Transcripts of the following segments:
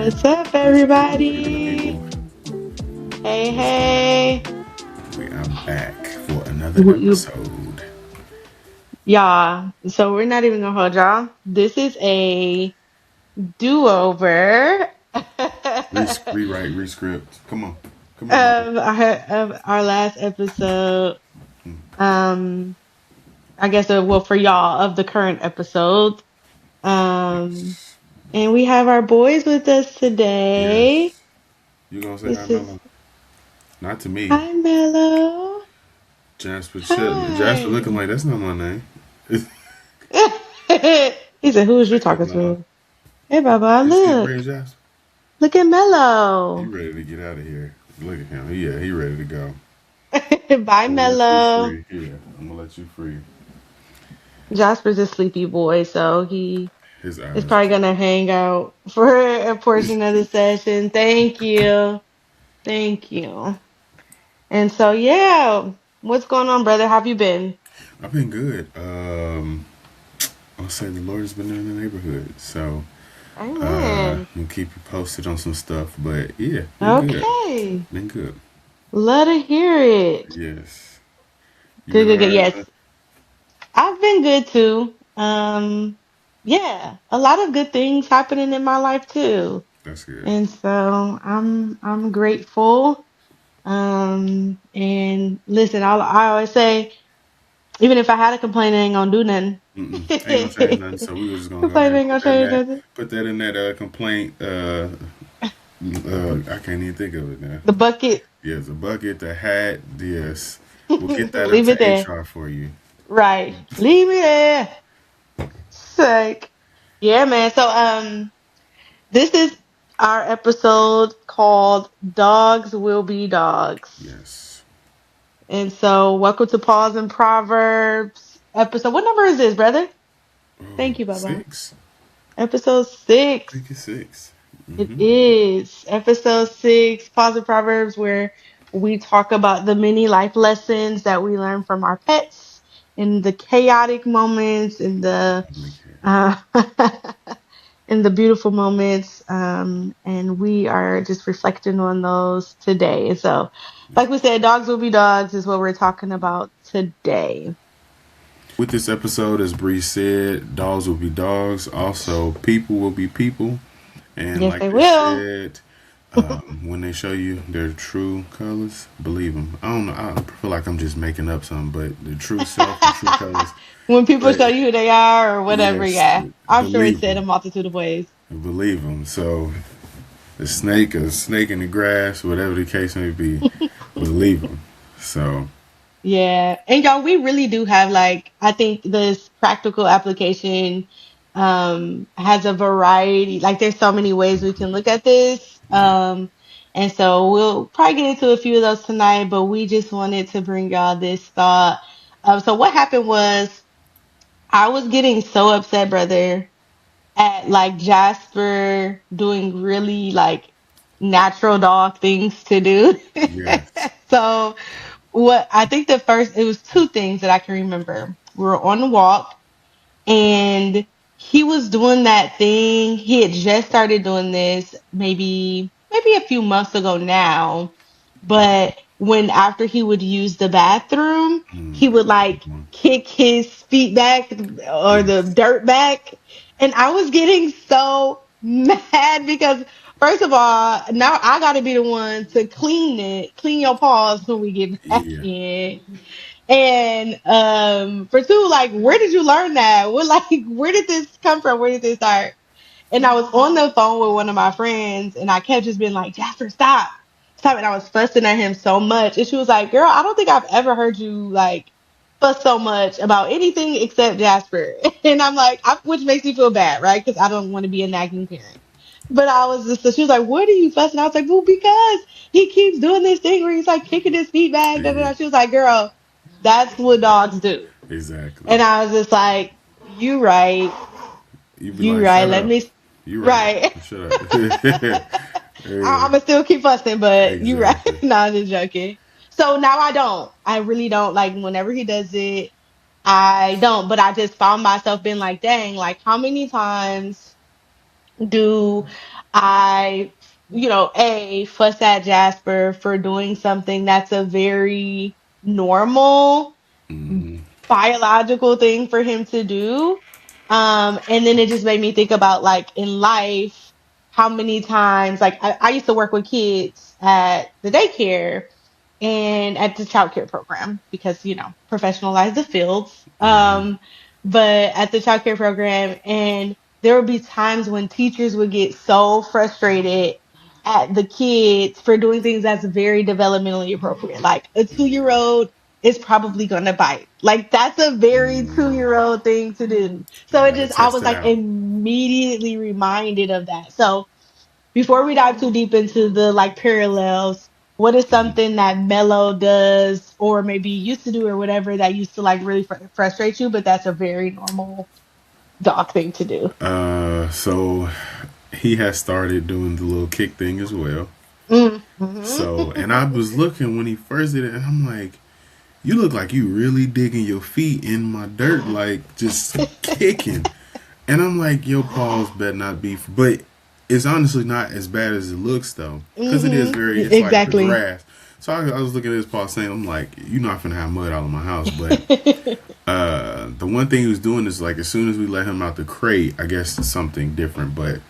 What's up, What's good, beautiful everybody? people? Hey, hey. We are back for another W- you- episode. Y'all, so we're not even gonna hold y'all. This is a do-over Rewrite, rescript. Come on. Come on, brother. of our last episode. Um, I guess, well, for y'all, of the current episode. Um, Yes. and we have our boys with us today. Yes. You gonna say hi, This is Mello? Not to me. Hi, Mello. Jasper Chipman. Jasper Hi. looking like that's not my name. He said, "Who is you Say hey, talking Mello. to?" Hey, Baba, You see the red look. Jasper? Look at He Mello. ready to get out of here. Look at him. Yeah, he ready to go. Bye, I'm gonna let you Mello. free. Yeah, I'm gonna let you free. Jasper's a sleepy boy, so he His is eyes. probably gonna hang out for a portion of the session. Thank you. Thank you. And so, yeah, what's going on, brother? How have you been? I've been good. I'll say the Lord has been in the neighborhood, so Amen. we'll keep you posted on some stuff. But yeah, been good. Okay. Been good. Love to hear it. Yes. You Good, been good, good. Yes, alright? I've been good too. Yeah, a lot of good things happening in my life too. That's good. And so I'm grateful. And listen, I always say, even if I had a complaint, I ain't gonna do nothing. Ain't gonna change nothing. So we were just gonna go Complaint ahead and ain't gonna change nothing. put that in that complaint. I can't even think of it now. The bucket, Yes, the bucket, the hat. Yes, we'll get that up leave to it there. HR for you. Right, leave it there. Like, yeah, man. So this is our episode called "Dogs Will Be Dogs." Yes. And so, welcome to Pause and Proverbs episode. What number is this, brother? Thank you, Baba. 6. Episode I six. think it's 6. It is episode six, Pause and Proverbs, where we talk about the many life lessons that we learn from our pets in the chaotic moments, in the uh, in the beautiful moments, and we are just reflecting on those today. And so, like we said, dogs will be dogs is what we're talking about today. With this episode, as Bree said, dogs will be dogs. Also, people will be people. And Yes, like they they will. said, when they show you their true colors, believe them. I don't know. I feel like I'm just making up something, but the true self, the true colors. When people But show you who they are or whatever, yes, yeah. I'm sure it's believe said a them. multitude of ways. Believe them. So a snake in the grass, whatever the case may be, believe them. So Yeah. And y'all, we really do have like, I think this practical application has a variety. Like there's so many ways we can look at this. yeah, And so we'll probably get into a few of those tonight, but we just wanted to bring y'all this thought. So what happened was I was getting so upset, brother, at like Jasper doing really like natural dog things to do. yes, So what I think the first it was two things that I can remember. We were on the walk and he was doing that thing. He had just started doing this maybe a few months ago now. But when after he would use the bathroom, he would like kick his feet back or the yes, dirt back. And I was getting so mad because first of all, now I gotta be the one to clean your paws when we get back yeah, in. And for two, like, where did you learn that? What like where did this come from? Where did this start? And I was on the phone with one of my friends and I kept just being like, Jasper, stop. Stop. And I was fussing at him so much. And she was like, girl, I don't think I've ever heard you like fuss so much about anything except Jasper. And I'm like, which makes me feel bad, right? Because I don't want to be a nagging parent. But I was just, so she was like, what are you fussing? I was like, well, because he keeps doing this thing where he's like kicking his feet back. Da, da, yeah, da. She was like, girl, that's what dogs do. exactly. And I was just like, you right. You be You like, right. shut Let up. me, You right. right. Shut up. I'm Yeah, gonna still keep fussing, but you right. exactly. No, I'm just joking. So now I don't. I really don't. Like whenever he does it, I don't. But I just found myself being like, dang, like how many times do I, fuss at Jasper for doing something that's a very normal Mm-hmm. biological thing for him to do. And then it just made me think about like in life, how many times, like I used to work with kids at the daycare and at the child care program because, professionalize the fields. Mm-hmm. But at the child care program, and there would be times when teachers would get so frustrated at the kids for doing things that's very developmentally appropriate. Like a 2-year-old is probably gonna bite. Like that's a very Mm-hmm. 2-year-old thing to do. So You it gotta just I test was it like out. immediately reminded of that. So before we dive too deep into the like parallels, what is Mm-hmm. something that Mello does or maybe used to do or whatever that used to like really frustrate you, but that's a very normal dog thing to do? So he has started doing the little kick thing as well. So, and I Mm-hmm. was looking when he first did it, and I'm like, you look like you really digging your feet in my dirt, like just kicking. And I'm like, your paws better not be. But it's honestly not as bad as it looks, though. Because it is Mm-hmm. very, it's like the Exactly. grass. So I was looking at his paw saying, I'm like, you're not finna have mud all in my house. But the one thing he was doing is like, as soon as we let him out the crate, I guess it's something different. But,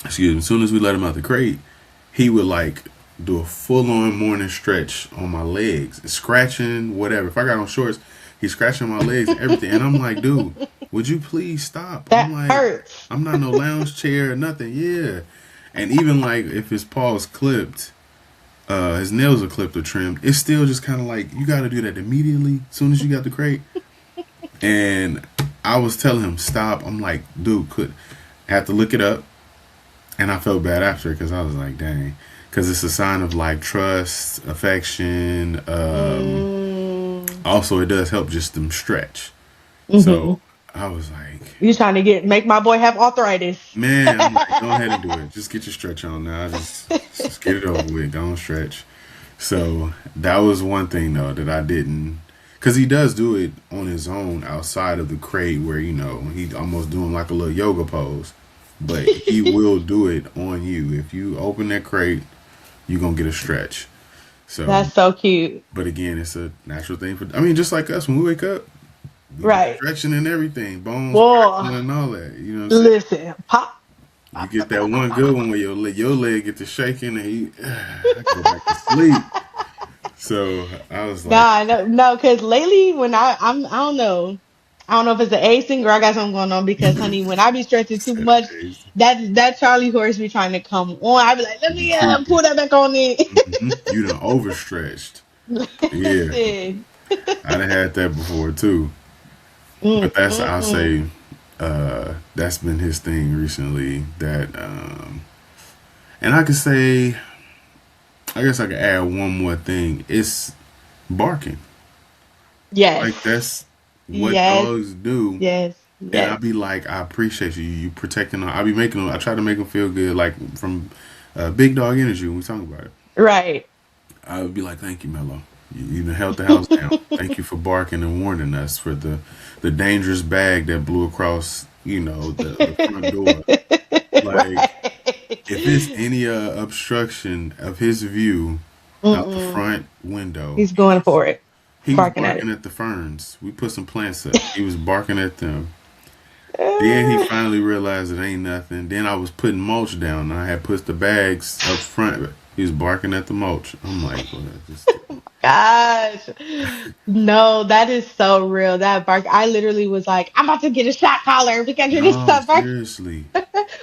excuse me, as soon as we let him out the crate, he would like do a full on morning stretch on my legs, scratching, whatever. If I got on shorts, he's scratching my legs and everything. And I'm like, dude, would you please stop? I'm That like, hurts. I'm not no lounge chair or nothing. Yeah. And even like if his paws clipped, his nails are clipped or trimmed, it's still just kind of like, you got to do that immediately as soon as you got the crate. And I was telling him, stop. I'm like, dude, could I had to look it up. And I felt bad after because I was like, dang. Because it's a sign of like trust, affection. Mm. Also, it does help just them stretch. Mm-hmm. So I was like, You trying to make my boy have arthritis? man, I'm like, go ahead and do it. Just get your stretch on now. Just get it over with. Go on stretch. So that was one thing though that I didn't, because he does do it on his own outside of the crate where he almost doing like a little yoga pose, but he will do it on you if you open that crate. You gonna get a stretch. So, That's so cute. but again, it's a natural thing for. I mean, just like us when we wake up, we be Right. stretching and everything, bones Boy, crackling and all that. You know what I'm saying? listen, pop. You Pop, get pop, pop, that pop, one pop, good pop, one where your leg get to shaking and I go back to sleep. So I was like, Nah, no, no, because lately when I don't know if it's the A thing or I got something going on because honey, when I be stretching too set of much, days, that Charlie horse be trying to come on. I be like, let you be me creeping. pull that back on in. You done overstretched. Yeah, Listen. I done had that before too. Mm, But that's mm, I'll mm. say that's been his thing recently. That and I could say I guess I could add one more thing. It's barking. Like Yes. that's what Yes. dogs do. Yes. And I Yes. be like, I appreciate you. You protecting them. I be making them. I try to make them feel good. Like from Big Dog Energy when we talk about it. Right. I would be like, thank you, Mello. You done held the house down. Thank you for barking and warning us for the dangerous bag that blew across, the front door. Like, if it's Right. any obstruction of his view out the Mm-mm. front window, He's going for it. he was Barking at barking it. at the ferns. We put some plants up. He was barking at them. Then he Uh, finally realized it ain't nothing. Then I was putting mulch down. And I had put the bags up front. He was barking at the mulch. I'm like, well, just Gosh. No, that is so real. That bark. I literally was like, I'm about to get a shot collar because you're just no, stop barking. seriously,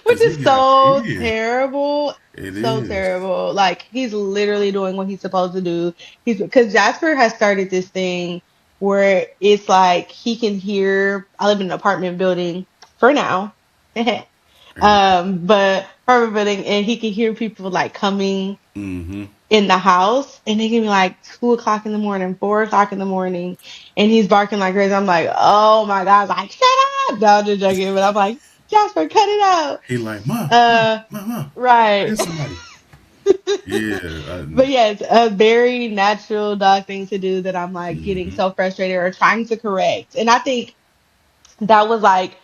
Which because he is got so yeah, terrible. it So is. terrible. Like he's literally doing what he's supposed to do. He's because Jasper has started this thing where it's like he can hear. I live in an apartment building for now. But apartment building and he can hear people like coming Mm-hmm. in the house and it can be like 2 o'clock in the morning, 4 o'clock in the morning, and he's barking like crazy. I'm like, oh my God, like, shut up. No, I'm just joking, but I'm like, Jasper, cut it out. He like, Uh, ma, right. there's somebody. Yeah. But yes, a very natural dog thing to do that I'm like getting Mm-hmm. so frustrated or trying to correct. And I think that was like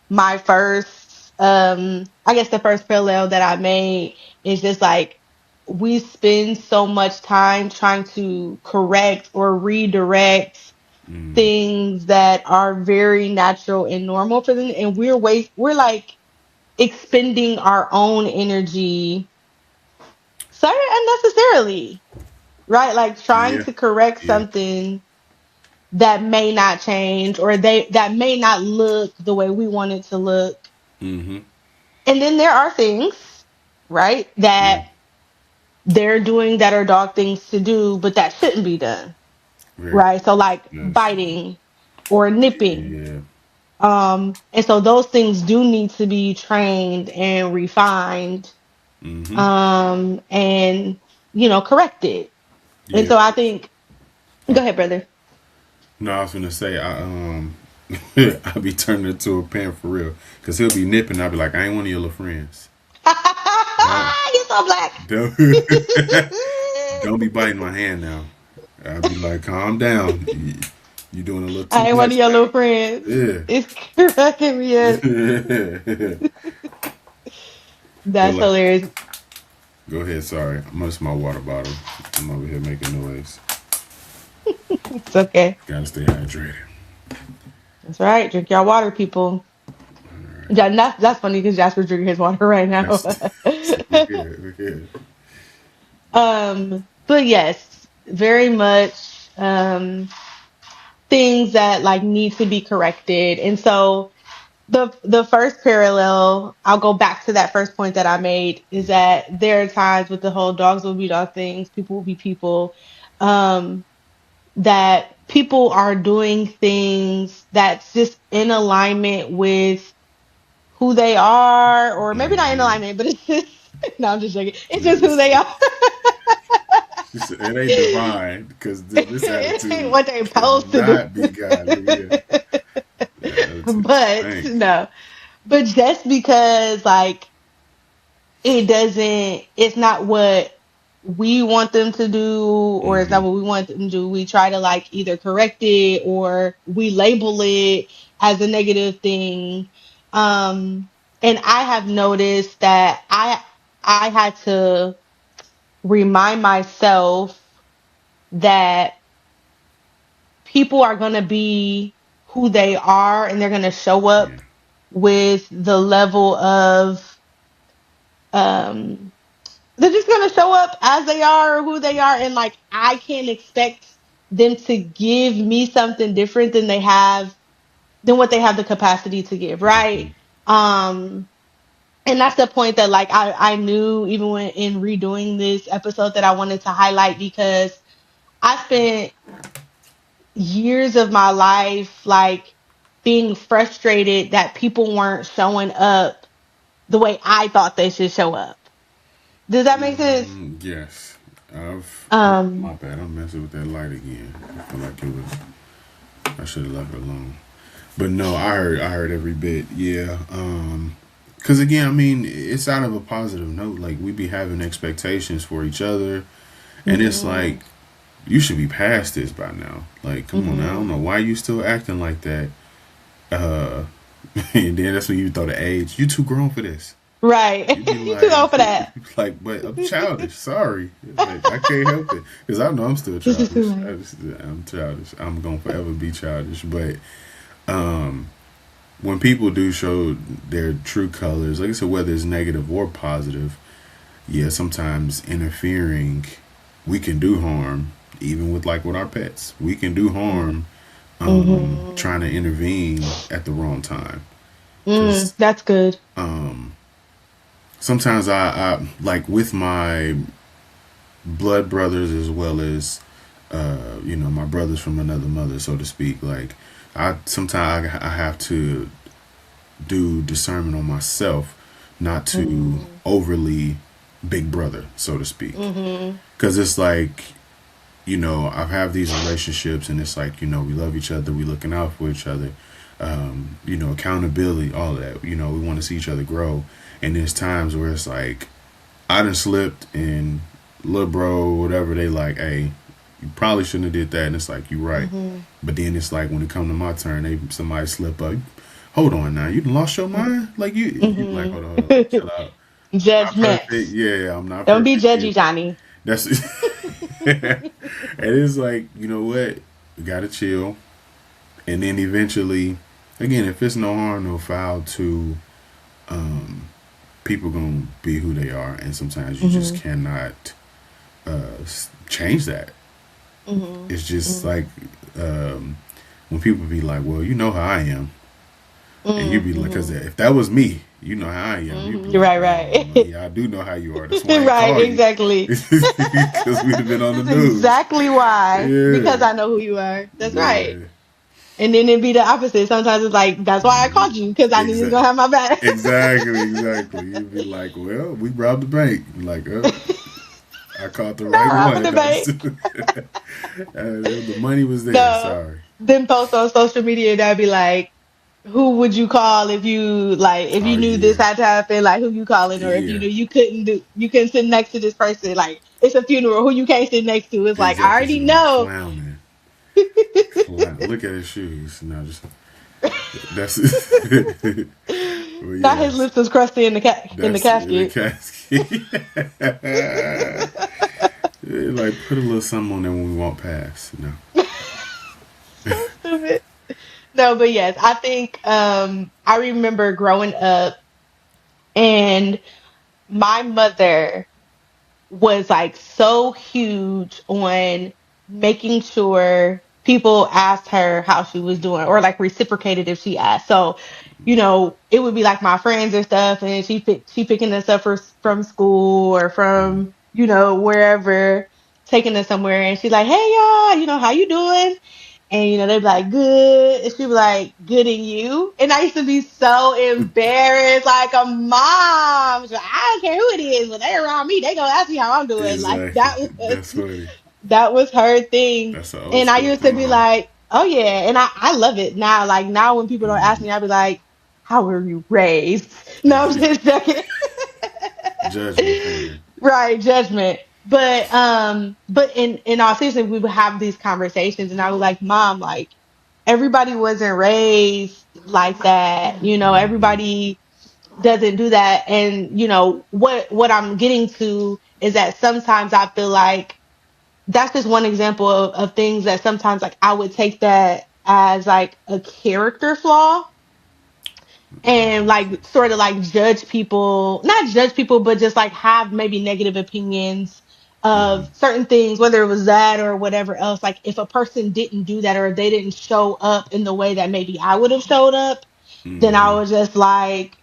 my first. I guess the first parallel that I made is just like we spend so much time trying to correct or redirect Mm, things that are very natural and normal for them, and we're like expending our own energy so unnecessarily, right? Like trying yeah, to correct yeah. something that may not change or they that may not look the way we want it to look. Mm-hmm. And then there are things, right, Yeah. that they're doing that are dog things to do, but that shouldn't be done, Very. right? So like Yes. biting or nipping. Yeah. And so those things do need to be trained and refined, Mm-hmm. and corrected. And Yeah. so I think, go ahead, brother. No, I was gonna say I be turning into a parent for real, cause he'll be nipping. I'll be like, I ain't one of your little friends. Don't You're so black. don't don't be biting my hand now. I'll be like, calm down. You doing a little too I ain't one of much your little now. friends. Yeah. It's cracking me up. But That's like, hilarious. go ahead. Sorry, I'm missing my water bottle. I'm over here making noise. It's okay. Gotta stay hydrated. That's right. Drink your water, people. Yeah, and that's funny because Jasper's drinking his water right now. That's so we good. We good. But yes, very much things that like need to be corrected. And so the first parallel, I'll go back to that first point that I made, is that there are times with the whole dogs will be dog things, people will be people, um, that people are doing things that's just in alignment with who they are, or maybe not in Mm-hmm. alignment, but it's just no, I'm just joking. It's just who Yes. they are. It ain't divine because this It ain't attitude what they supposed to do. cannot be godly. Yeah, that attitude But stank. no. But just because like it's not what we want them to do, or it's Mm-hmm. not what we want them to do, we try to like either correct it or we label it as a negative thing. And I have noticed that I had to remind myself that people are going to be who they are and they're going to show Yeah. up with the level of um they're just going to show up as they are or who they are, and like I can't expect them to give me something different than what they have the capacity to give, Mm-hmm. right? um and that's the point that like I knew even when in redoing this episode that I wanted to highlight, because I spent years of my life like being frustrated that people weren't showing up the way I thought they should show up. Does that make sense? Yes. I've. My Um, bad. I'm messing with that light again. I feel like it was. I should have left it alone. But no, I heard every bit. Yeah. Because again, I mean, it's out of a positive note. Like we be having expectations for each other, and it's mhm, like you should be past this by now. Like, come on, now. I don't mhm. know why you still acting like that. Uh, and then that's when you throw the age. You too grown for this. Right. You be You too like, old for that. like, but I'm childish. Sorry, like, I can't help it because I know I'm still This is too childish. late. I'm childish. I'm gonna forever be childish. But um, when people do show their true colors, like I said, whether it's negative or positive, yeah, sometimes interfering, we can do harm. Even with like with our pets, we can do harm. Mhm. Trying to intervene at the wrong time because That's good. sometimes I like with my blood brothers as well as my brothers from another mother, so to speak. Like I sometimes I have to do discernment on myself, not to Mhm. overly big brother, so to speak, Mhm. because it's like I've had these relationships and it's like we love each other, we looking out for each other, accountability, all that. We want to see each other grow, and there's times where it's like I done slipped and little bro, whatever, they like, hey, you probably shouldn't have did that, and it's like you're right. Mhm. But then it's like when it come to my turn, somebody slip up. hold on now, you lost your mind? Like you like, Hmm. hold on, chill out. I'm not perfect. Judgments. Yeah, I'm not Don't be perfect judgy, either. Johnny. That's and it's like, you know what? We gotta chill. And then eventually, again, if it's no harm, no foul to um people gonna be who they are, and sometimes you just Hmm. cannot change that. Hmm. It's just Hmm. like um when people be like, well, you know how I am. And you be like, because Hmm. if that was me, you know how I am. You'd be Hmm. like, Right, oh, right. yeah, I do know how you are. That's why I ain't Right, call you. exactly. Because we'd have been on the That's news. exactly why. Because Yeah. I know who you are. That's right. Yeah. And then it'd be the opposite. Sometimes it's like, that's why I Hmm. called you, because I knew you was Exactly. gonna have my back. Exactly. Exactly. You'd be like, well, we robbed the bank. Like, I caught the right Not robbing one. the bank. The money was there. No. Sorry. Then post on social media that'd be like, who would you call if you like if Oh you knew this yeah. had to happen, like who you calling, or if you Yeah. knew you couldn't sit next to this person, like it's a funeral, who you can't sit next to. It's like I Exactly. Because already you're like know. clowning. Clown. Look at his shoes. No, just that's well, Not his yes. lips was crusty in the That's in the casket. casket. Like put a little something on there when we walk past. No. So stupid. No, but yes, I think I remember growing up and my mother was like so huge on making sure people asked her how she was doing or like reciprocated if she asked. So, it would be like my friends or stuff and she picking us up from school or Mm. from, wherever, taking us somewhere and she's like, "Hey y'all, how you doing?" And they'd be like, "Good." And she'd be like, "Good and you?" And I used to be so embarrassed, like a mom. She's like, "I don't care who it is, when they around me, they gonna ask me how I'm doing." Like Exactly. That's was funny. that was her thing. That's an old And I school used to be thinking. like, "Oh yeah," and I love it now. Like now when people don't ask Hmm. me, I'll be like, "How were you raised?" No, I'm Exactly. just joking. Judgment finger. Right, judgment. But in all seriousness, we would have these conversations, and I was like, "Mom, like everybody wasn't raised like that. Hmm. Everybody doesn't do that." And what I'm getting to is that sometimes I feel like that's just one example of things that sometimes like I would take that as like a character flaw and like sort of like judge people, not judge people, but just like have maybe negative opinions Hmm. of certain things, whether it was that or whatever else. Like if a person didn't do that or they didn't show up in the way that maybe I would have showed up, then I Hmm. was just like,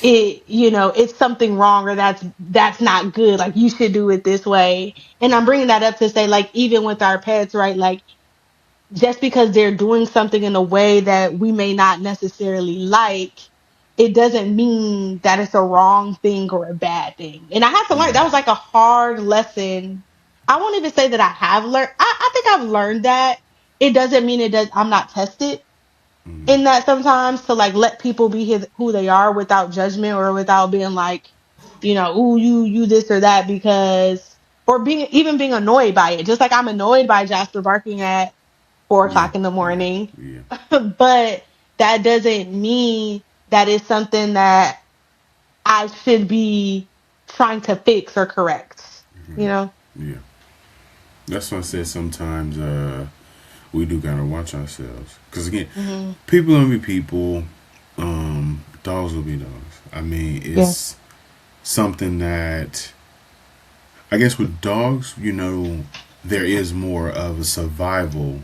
it's something wrong or that's not good. Like you should do it this way. And I'm bringing that up to say like even with our pets, right? Like just because they're doing something in a way that we may not necessarily like, it doesn't mean that it's a wrong thing or a bad thing. And I had to learn. That Yeah. was like a hard lesson. I won't even say that I have learned. I think I've learned that. It doesn't mean it does. I'm not tested Hmm. in that sometimes to like let people be who they are without judgment or without being like, ooh, you this or that because, or being annoyed by it. Just like I'm annoyed by Jasper barking at four Yeah. o'clock in the Yeah. morning. Yeah. But that doesn't mean that it's something that I should be trying to fix or correct. You know? Yeah. That's why I said sometimes we do gotta watch ourselves. Because again, Hmm. people gonna be people. Dogs will be dogs. I mean, Yeah. it's something that I guess with dogs, there is more of a survival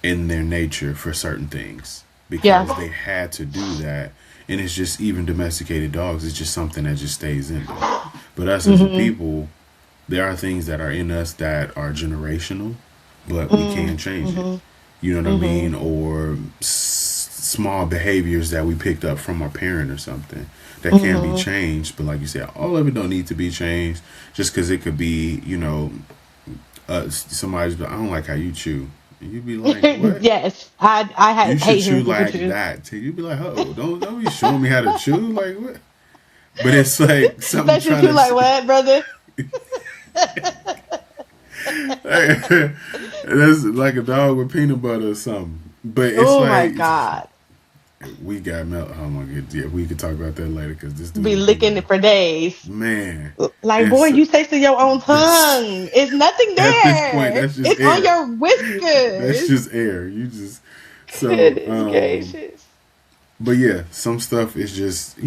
in their nature for certain things because Yeah. they had to do that. And it's just even domesticated dogs, it's just something that just stays in them. But us as a Hmm. people, there are things that are in us that are generational, but we Hmm. can change it. Hmm. You know what I Hmm. mean? Or small behaviors that we picked up from our parent or something that can be Hmm. changed. But like you said, all of it don't need to be changed just because it could be, somebody's like, I don't like how you chew. And you'd be like, what? Yes. You should hate chew hearing people like choose. that. You'd be like, oh, don't be showing me how to chew. Like, what? But it's like something That trying you like to. what, brother? That's like a dog with peanut butter or something. But it's Oh my like God. we got Mel. Oh my god, yeah, we could talk about that later because this dude Be will be licking it there. for days. Man, Like, and boy, so you tasted your own this tongue. It's nothing at this point, there. that's just It's on air. your That's whiskers. just air. You just so Goodness gracious. but yeah, some stuff is just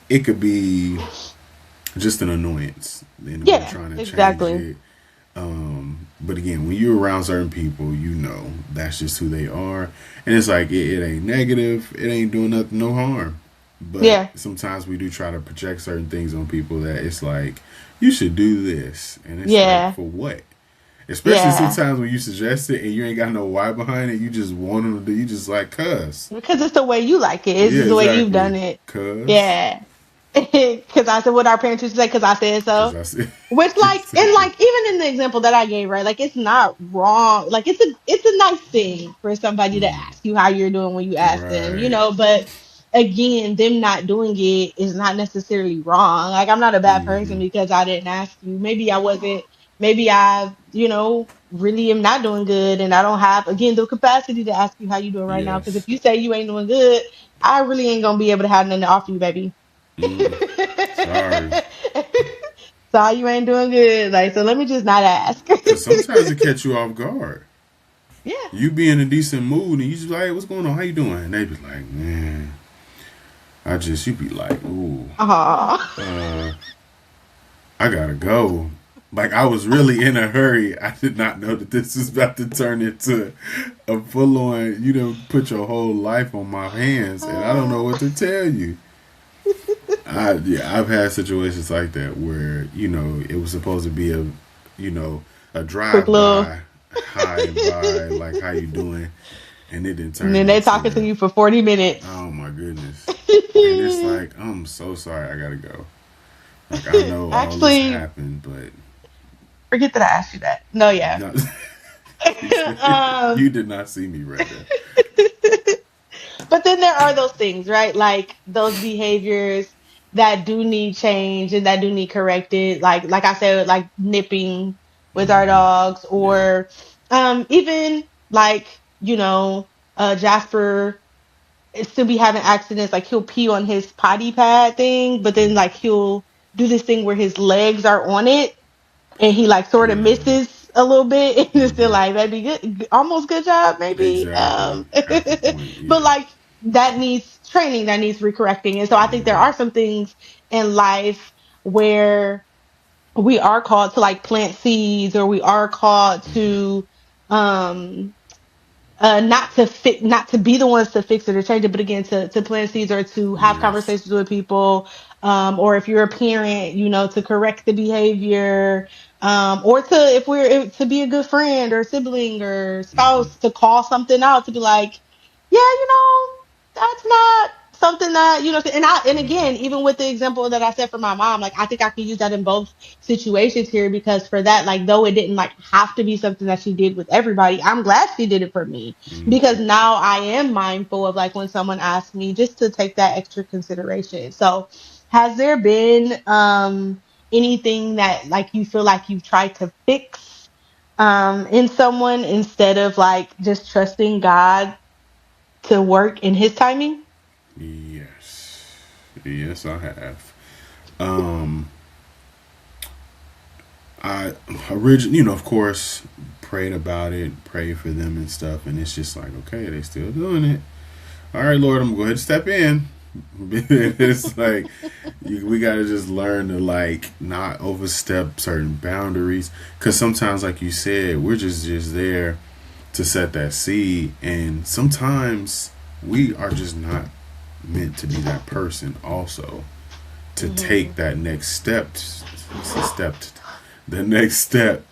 it could be just an annoyance, and we're Yeah, trying to change exactly. it. But again, when you're around certain people, that's just who they are, and it's like it ain't negative, it ain't doing nothing, no harm. But Yeah, sometimes we do try to project certain things on people that it's like you should do this, and it's like yeah, for what? Especially yeah. sometimes when you suggest it and you ain't got no why behind it, you just want them to do. You just like cuss. Because it's the way you like it. It's Yeah, just the way you've exactly. done it. Cuss. Yeah. Because I said what our parents used to say, because I said Cause so. I said Which, like, and exactly. like even in the example that I gave, right? Like, it's not wrong. Like, it's a nice thing for somebody to Mm, ask you how you're doing when you ask them, right. But again, them not doing it is not necessarily wrong. Like, I'm not a bad person Mm-hmm. because I didn't ask you. Maybe I wasn't. Maybe I, really am not doing good, and I don't have again the capacity to ask you how you doing right now. Because if Yes. you say you ain't doing good, I really ain't gonna be able to have nothing to offer you, baby. Mm, sorry. So you ain't doing good. Like, so let me just not ask. Cause sometimes it catch you off guard. Yeah. You be in a decent mood and you just like, hey, what's going on? How you doing? And they be like, man, you be like, ooh, Aw. uh, I gotta go. Like I was really in a hurry. I did not know that this was about to turn into a full on. You know, put your whole life on my hands, and I don't know what to tell you. I've had situations like that where it was supposed to be a Quick drive little. by, hi and bye, like how you doing, and it didn't And turn then they talking to into you for 40 minutes. oh my goodness, and it's like I'm so sorry, I gotta go. Like I know all this Actually, happened, but forget that I asked you that. No, yeah. no, um, you did not see me right there. but then there are those things, right? Like those behaviors that do need change and that do need corrected. Like I said, like nipping with our Hmm. dogs, Yeah. or even like Jasper still be having accidents. Like he'll pee on his potty pad thing, but then like he'll do this thing where his legs are on it and he like sort of Yeah. misses a little bit and it's still Hmm. like that'd be good, almost good job maybe. Exactly. At the point, But yeah. like that needs training, that needs recorrecting. And so I think there Hmm. are some things in life where we are called to like plant seeds, or we are called Hmm. to um not to be the ones to fix it or change it, but again to plant seeds or to have Yes. conversations with people, or if you're a parent, to correct the behavior, or to if we're to be a good friend or sibling or Hmm. spouse to call something out to be like, yeah, that's not something that and Hmm. again, even with the example that I said for my mom, like I think I can use that in both situations here, because for that, like though it didn't like have to be something that she did with everybody, I'm glad she did it for me, because Hmm. now I am mindful of like when someone asks me just to take that extra consideration. So has there been anything that like you feel like you've tried to fix in someone instead of like just trusting God to work in his timing? Yes. Yes, I have. Um, I originally, of course, prayed about it, prayed for them and stuff, and it's just like, okay, they still doing it. All right, Lord, I'm going to go ahead and step in. It's like we got to just learn to like not overstep certain boundaries, because sometimes, like you said, we're just there to set that seed, and sometimes we are just not meant to be that person also to take Hmm. that next step, the next step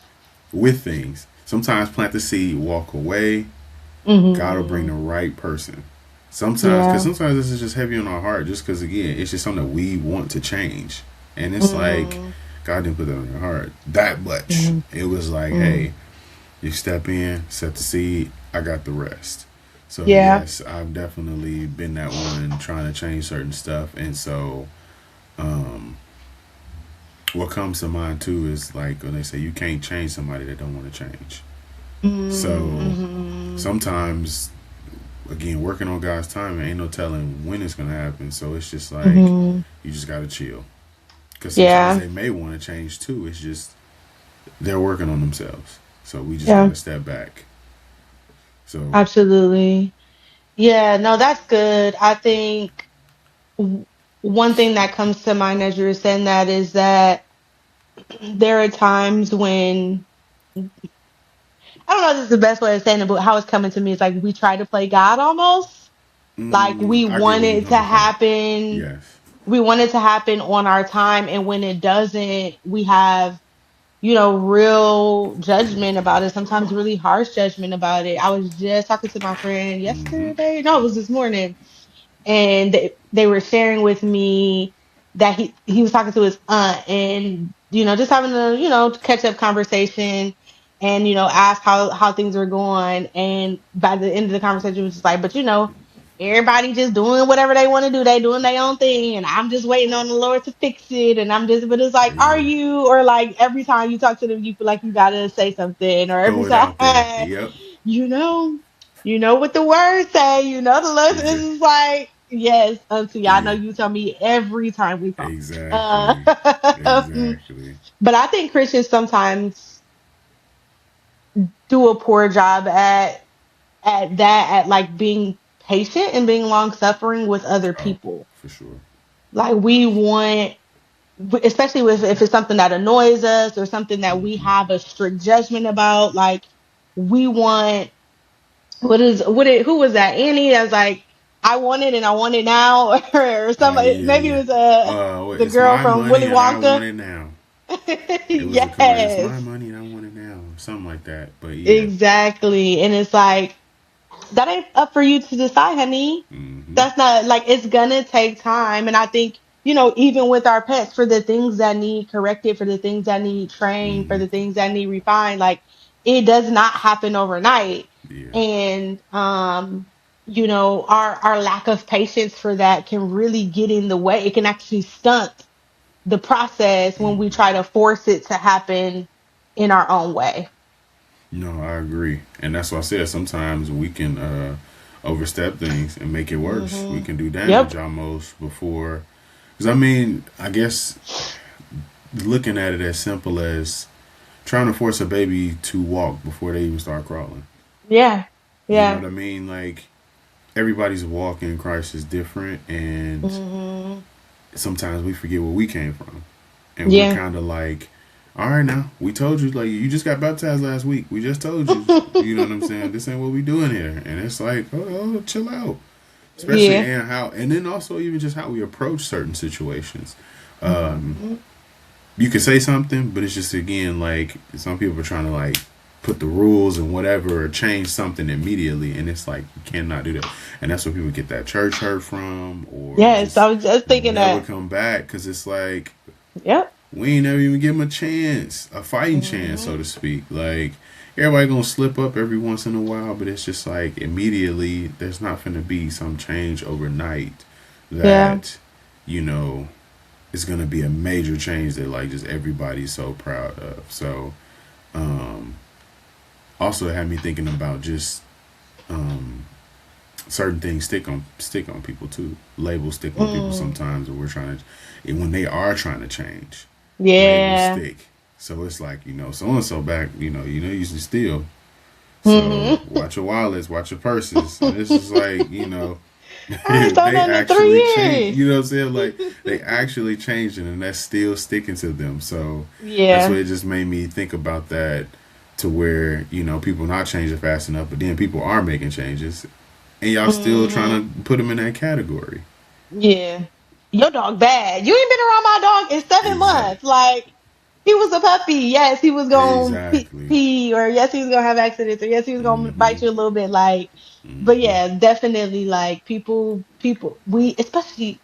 with things. Sometimes plant the seed, walk away. God will bring Hmm. the right person. Sometimes, because Yeah. sometimes this is just heavy on our heart, just because again, it's just something that we want to change, and it's like Hmm. God didn't put that on your heart that much. Hmm. It was like, Hmm. hey, you step in, set the seed. I got the rest. So Yeah. yes, I've definitely been that one trying to change certain stuff, and so um, what comes to mind too is like when they say you can't change somebody that don't want to change. So Hmm. sometimes again, working on God's time, ain't no telling when it's gonna happen. So it's just like Hmm. you just gotta chill. Because sometimes Yeah. they may want to change too. It's just they're working on themselves. So we just Yeah. gotta step back. So Absolutely. Yeah. No, that's good. I think w- one thing that comes to mind as you were saying that is that there are times when I don't know if this is the best way of saying it, but how it's coming to me is like we try to play God almost. Like we I get want where you're it to coming from. happen. Yes. We want it to happen on our time. And when it doesn't, we have, real judgment about it. Sometimes really harsh judgment about it. I was just talking to my friend Mm-hmm. yesterday. No, it was this morning, and they were sharing with me that he was talking to his aunt, and just having a catch up conversation, and ask how things were going, and by the end of the conversation it was just like, but everybody just doing whatever they want to do, they doing their own thing, and I'm just waiting on the Lord to fix it, and but it's like, are Yeah. you, or like every time you talk to them you feel like you gotta say something, or every Throw it out there. time Yep. you know what the words say. The Lord is Exactly. just like, yes, auntie, I know Yeah. you tell me every time we talk. Uh, Exactly. Exactly. but I think Christians sometimes do a poor job at like being patient and being long suffering with other Oh, people. for sure. Like we want, especially if it's something that annoys us or something that we Mm-hmm. have a strict judgment about, like we want, who was that? Annie that's like, I want it and I want it now, or somebody, Yeah, maybe yeah. it was the It's girl my from money Willy and I Wonka. want it now. It was a commercial. It's my Yes, money and I want it now. Something like that. But yeah. exactly. And it's like, that ain't up for you to decide, honey. Mm-hmm. That's not, like, it's gonna take time. And I think, even with our pets, for the things that need corrected, for the things that need trained, for Mm-hmm. the things that need refined, like it does not happen overnight. Yeah. And our lack of patience for that can really get in the way. It can actually stunt the process when we try Mm-hmm. to force it to happen in our own way. No, I agree. And that's why I said sometimes we can overstep things and make it worse. We Hmm. can do damage Yep. almost before. Because, I mean, I guess looking at it as simple as trying to force a baby to walk before they even start crawling. Yeah. You know what Yeah. I mean? Like, everybody's walk in Christ is different. And Hmm. sometimes we forget where we came from. And we're Yeah. kind of like, all right, now we told you, like, you just got baptized last week. We just told you, you know what I'm saying? This ain't what we doing here. And it's like, oh, chill out. Especially Yeah. and how, and then also even just how we approach certain situations. Hmm. You can say something, but it's just again like some people are trying to like put the rules and whatever or change something immediately, and it's like you cannot do that. And that's where people get that church hurt from, or Yes, just I was just thinking never that. come back because it's like Yep. we ain't never even give them a chance, a fighting chance, Hmm. so to speak. Like everybody gonna slip up every once in a while, but it's just like immediately there's not gonna be some change overnight Yeah. that you know is gonna be a major change that like just everybody's so proud of. So um also it had me thinking about just um certain things stick on people too. Labels stick on people Mm. sometimes when we're trying to and when they are trying to change labels Yeah. stick. So it's like, so and so back, usually steal. So Hmm. watch your wallets, watch your purses. And it's just like, I ain't done they that in actually change. 3 years. You know what I'm saying? Like they actually changed it, and that's still sticking to them. So that's what Yeah. it just made me think about that. To where people not changing fast enough, but then people are making changes, and y'all still Hmm. trying to put them in that category. Yeah. Your dog bad. You ain't been around my dog in 7 months. Exactly. Like, he was a puppy. Yes, he was going to Exactly. pee, or yes, he was going to have accidents, or yes, he was going to Mm-hmm. bite you a little bit. Like, but Mm-hmm. yeah, definitely, like, we, especially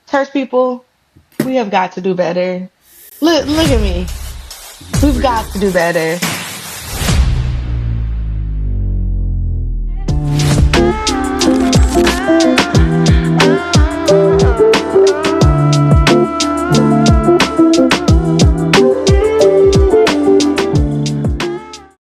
church people, we have got to do better. Look at me. We've Look at got to do us. better.